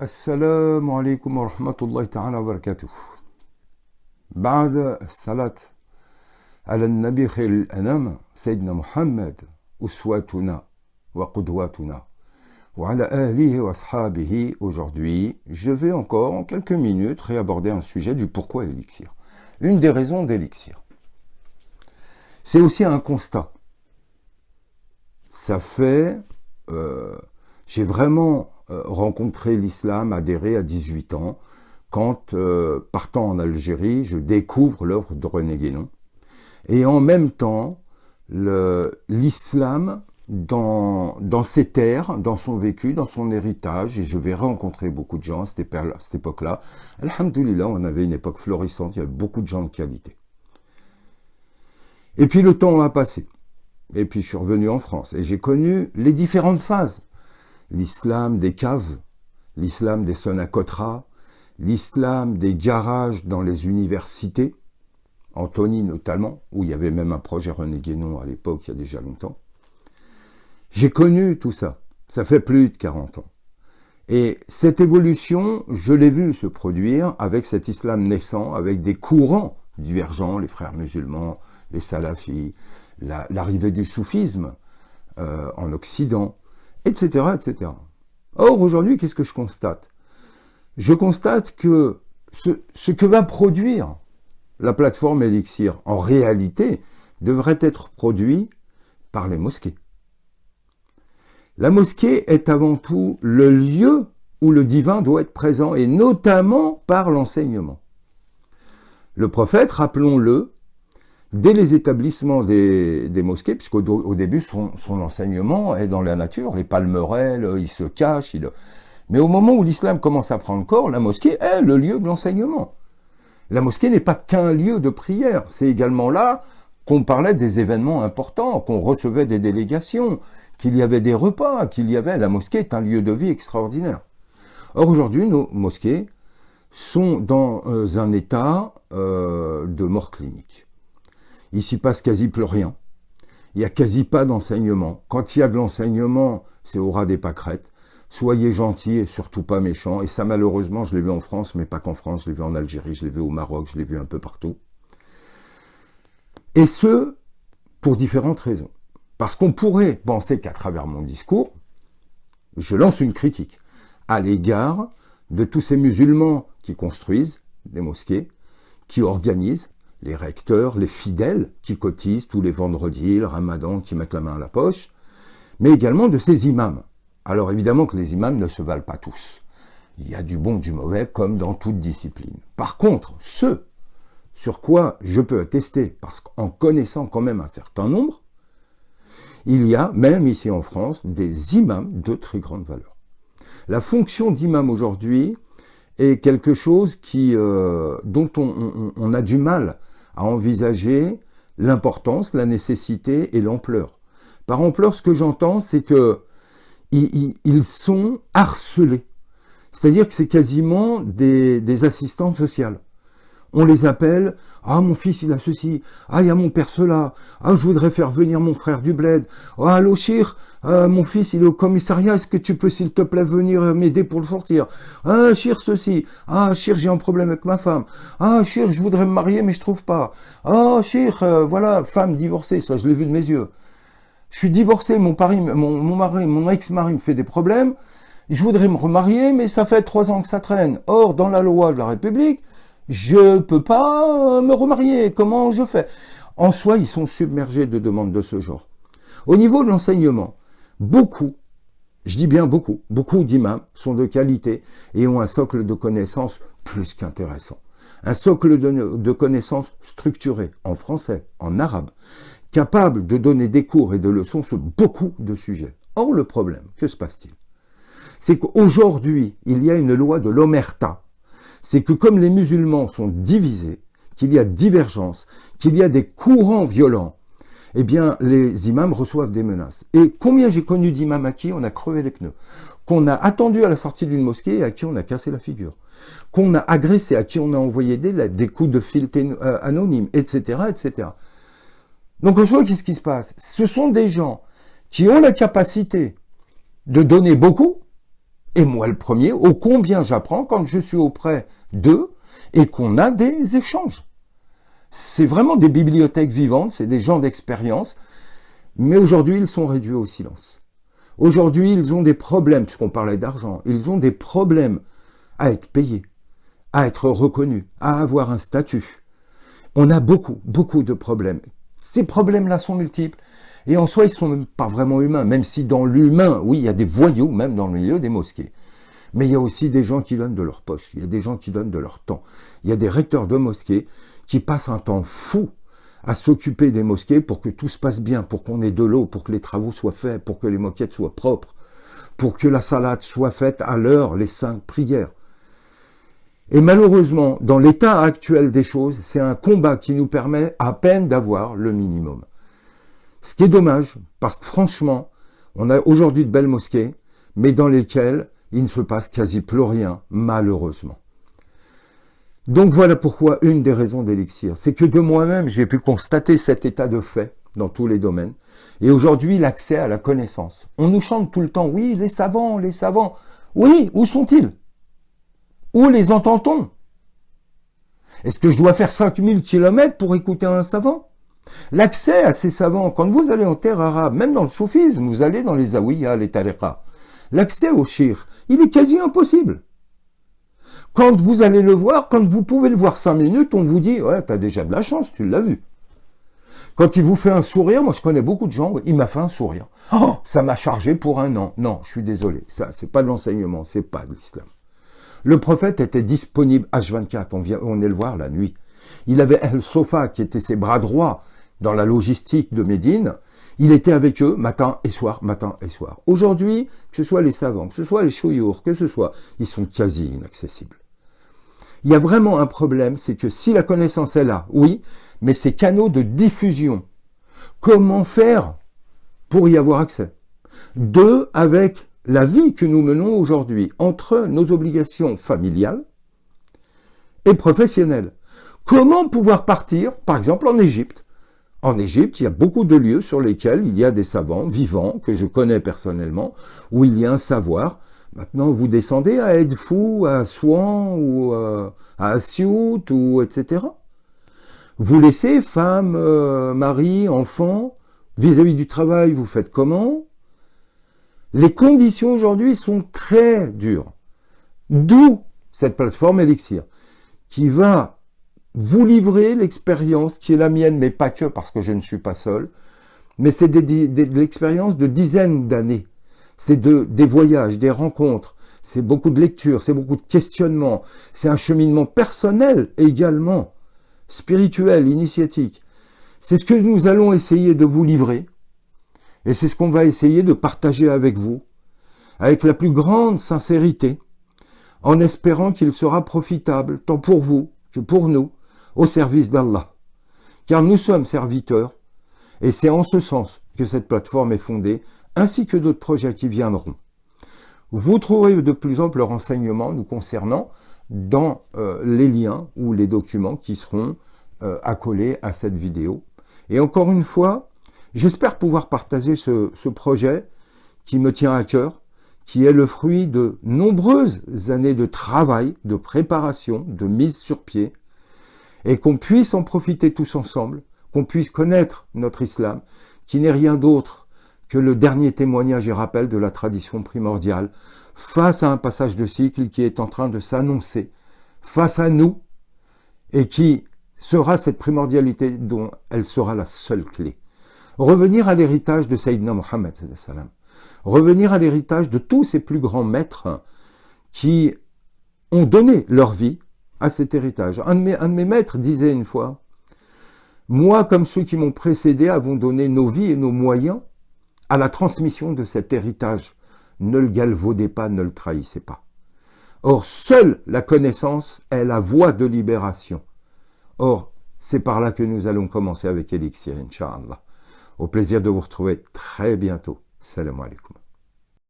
السلام عليكم ورحمة الله تعالى وبركاته. بعد الصلاة على النبي خير الأنام سيدنا محمد أسواتنا وقدواتنا وعلى آله وأصحابه. Aujourd'hui, je vais encore en quelques minutes réaborder un sujet du pourquoi l'élixir. Une des raisons d'élixir. C'est aussi un constat. Ça fait... j'ai vraiment rencontré l'islam, adhéré à 18 ans, quand, partant en Algérie, je découvre l'œuvre de René Guénon. Et en même temps, l'islam, dans ses terres, dans son vécu, dans son héritage, et je vais rencontrer beaucoup de gens à cette époque-là. Alhamdoulilah, on avait une époque florissante, il y avait beaucoup de gens de qualité. Et puis le temps a passé. Et puis je suis revenu en France, et j'ai connu les différentes phases. L'islam des caves, l'islam des sonacotras, l'islam des garages dans les universités, Antony notamment, où il y avait même un projet René Guénon à l'époque, il y a déjà longtemps. J'ai connu tout ça, ça fait plus de 40 ans. Et cette évolution, je l'ai vue se produire avec cet islam naissant, avec des courants divergents, les frères musulmans, les salafis, l'arrivée du soufisme en Occident, etc., etc. Or, aujourd'hui, qu'est-ce que je constate? Je constate que ce que va produire la plateforme Elixir, en réalité, devrait être produit par les mosquées. La mosquée est avant tout le lieu où le divin doit être présent, et notamment par l'enseignement. Le prophète, rappelons-le, dès les établissements des mosquées, puisqu'au début, son enseignement est dans la nature, les palmeraies, il se cache. Mais au moment où l'islam commence à prendre corps, la mosquée est le lieu de l'enseignement. La mosquée n'est pas qu'un lieu de prière, c'est également là qu'on parlait des événements importants, qu'on recevait des délégations, qu'il y avait des repas, La mosquée est un lieu de vie extraordinaire. Or, aujourd'hui, nos mosquées sont dans un état de mort clinique. Il s'y passe quasi plus rien. Il n'y a quasi pas d'enseignement. Quand il y a de l'enseignement, c'est au ras des pâquerettes. Soyez gentils et surtout pas méchants. Et ça, malheureusement, je l'ai vu en France, mais pas qu'en France. Je l'ai vu en Algérie, je l'ai vu au Maroc, je l'ai vu un peu partout. Et ce, pour différentes raisons. Parce qu'on pourrait penser qu'à travers mon discours, je lance une critique à l'égard de tous ces musulmans qui construisent des mosquées, qui organisent, les recteurs, les fidèles qui cotisent tous les vendredis, le ramadan, qui mettent la main à la poche, mais également de ces imams. Alors évidemment que les imams ne se valent pas tous. Il y a du bon, du mauvais, comme dans toute discipline. Par contre, ce sur quoi je peux attester, parce qu'en connaissant quand même un certain nombre, il y a, même ici en France, des imams de très grande valeur. La fonction d'imam aujourd'hui est quelque chose dont on a du mal à envisager l'importance, la nécessité et l'ampleur. Par ampleur, ce que j'entends, c'est que ils sont harcelés. C'est-à-dire que c'est quasiment des assistantes sociales. On les appelle, « Ah, mon fils, il a ceci. Ah, il y a mon père cela. Ah, je voudrais faire venir mon frère du bled. Ah, allô, Chir, mon fils, il est au commissariat. Est-ce que tu peux, s'il te plaît, venir m'aider pour le sortir? Ah, Chir, ceci. Ah, Chir, j'ai un problème avec ma femme. Ah, Chir, je voudrais me marier, mais je trouve pas. Ah, Chir, voilà, femme divorcée, ça, je l'ai vu de mes yeux. Je suis divorcé, mon ex-mari me fait des problèmes. Je voudrais me remarier, mais ça fait 3 ans que ça traîne. Or, dans la loi de la République, je peux pas me remarier, comment je fais? En soi, ils sont submergés de demandes de ce genre. Au niveau de l'enseignement, beaucoup, je dis bien beaucoup d'imams sont de qualité et ont un socle de connaissances plus qu'intéressant. Un socle de connaissances structuré en français, en arabe, capable de donner des cours et des leçons sur beaucoup de sujets. Or, le problème, que se passe-t-il? C'est qu'aujourd'hui, il y a une loi de l'omerta. C'est que comme les musulmans sont divisés, qu'il y a divergence, qu'il y a des courants violents, eh bien, les imams reçoivent des menaces. Et combien j'ai connu d'imams à qui on a crevé les pneus, qu'on a attendu à la sortie d'une mosquée et à qui on a cassé la figure, qu'on a agressé, à qui on a envoyé des coups de fil anonymes, etc., etc. Donc, en soi, qu'est-ce qui se passe? Ce sont des gens qui ont la capacité de donner beaucoup, Et moi le premier, ô combien j'apprends quand je suis auprès d'eux et qu'on a des échanges. C'est vraiment des bibliothèques vivantes, c'est des gens d'expérience, mais aujourd'hui ils sont réduits au silence. Aujourd'hui ils ont des problèmes, puisqu'on parlait d'argent, ils ont des problèmes à être payés, à être reconnus, à avoir un statut. On a beaucoup de problèmes. Ces problèmes-là sont multiples. Et en soi, ils ne sont même pas vraiment humains, même si dans l'humain, oui, il y a des voyous, même dans le milieu des mosquées. Mais il y a aussi des gens qui donnent de leur poche, il y a des gens qui donnent de leur temps. Il y a des recteurs de mosquées qui passent un temps fou à s'occuper des mosquées pour que tout se passe bien, pour qu'on ait de l'eau, pour que les travaux soient faits, pour que les moquettes soient propres, pour que la salade soit faite à l'heure, les 5 prières. Et malheureusement, dans l'état actuel des choses, c'est un combat qui nous permet à peine d'avoir le minimum. Ce qui est dommage, parce que franchement, on a aujourd'hui de belles mosquées, mais dans lesquelles il ne se passe quasi plus rien, malheureusement. Donc voilà pourquoi une des raisons d'Elixir, c'est que de moi-même, j'ai pu constater cet état de fait dans tous les domaines, et aujourd'hui l'accès à la connaissance. On nous chante tout le temps, oui, les savants, oui, où sont-ils? Où les entend-on? Est-ce que je dois faire 5000 km pour écouter un savant? L'accès à ces savants, quand vous allez en terre arabe, même dans le soufisme, vous allez dans les zawiyas, les tariqas, l'accès au shir, il est quasi impossible. Quand vous allez le voir, quand vous pouvez le voir 5 minutes, on vous dit, ouais, t'as déjà de la chance, tu l'as vu. Quand il vous fait un sourire, moi je connais beaucoup de gens, il m'a fait un sourire. Oh, ça m'a chargé pour 1 an. Non, je suis désolé, ça c'est pas de l'enseignement, c'est pas de l'islam. Le prophète était disponible H24, on est le voir la nuit. Il avait El-Sofa qui était ses bras droits dans la logistique de Médine. Il était avec eux matin et soir, matin et soir. Aujourd'hui, que ce soit les savants, que ce soit les chouyours, que ce soit, ils sont quasi inaccessibles. Il y a vraiment un problème, c'est que si la connaissance est là, oui, mais ces canaux de diffusion, comment faire pour y avoir accès? 2, avec la vie que nous menons aujourd'hui, entre nos obligations familiales et professionnelles. Comment pouvoir partir, par exemple, en Égypte? En Égypte, il y a beaucoup de lieux sur lesquels il y a des savants vivants, que je connais personnellement, où il y a un savoir. Maintenant, vous descendez à Edfou, à Assouan, ou à Assiout, ou etc. Vous laissez femme, mari, enfant, vis-à-vis du travail, vous faites comment? Les conditions aujourd'hui sont très dures. D'où cette plateforme Elixir, qui va vous livrer l'expérience qui est la mienne, mais pas que parce que je ne suis pas seul, mais c'est de l'expérience de dizaines d'années. C'est des voyages, des rencontres, c'est beaucoup de lectures, c'est beaucoup de questionnements, c'est un cheminement personnel également, spirituel, initiatique. C'est ce que nous allons essayer de vous livrer, et c'est ce qu'on va essayer de partager avec vous, avec la plus grande sincérité, en espérant qu'il sera profitable, tant pour vous que pour nous, au service d'Allah. Car nous sommes serviteurs, et c'est en ce sens que cette plateforme est fondée, ainsi que d'autres projets qui viendront. Vous trouverez de plus amples renseignements nous concernant dans les liens ou les documents qui seront accolés à cette vidéo. Et encore une fois, j'espère pouvoir partager ce projet qui me tient à cœur, qui est le fruit de nombreuses années de travail, de préparation, de mise sur pied, et qu'on puisse en profiter tous ensemble, qu'on puisse connaître notre islam, qui n'est rien d'autre que le dernier témoignage et rappel de la tradition primordiale, face à un passage de cycle qui est en train de s'annoncer, face à nous, et qui sera cette primordialité dont elle sera la seule clé. Revenir à l'héritage de Sayyidina Mohammed, revenir à l'héritage de tous ces plus grands maîtres qui ont donné leur vie à cet héritage. Un de mes maîtres disait une fois, « Moi, comme ceux qui m'ont précédé, avons donné nos vies et nos moyens à la transmission de cet héritage. Ne le galvaudez pas, ne le trahissez pas. » Or, seule la connaissance est la voie de libération. Or, c'est par là que nous allons commencer avec Elixir, Inch'Allah. Au plaisir de vous retrouver très bientôt. Salam alaikum.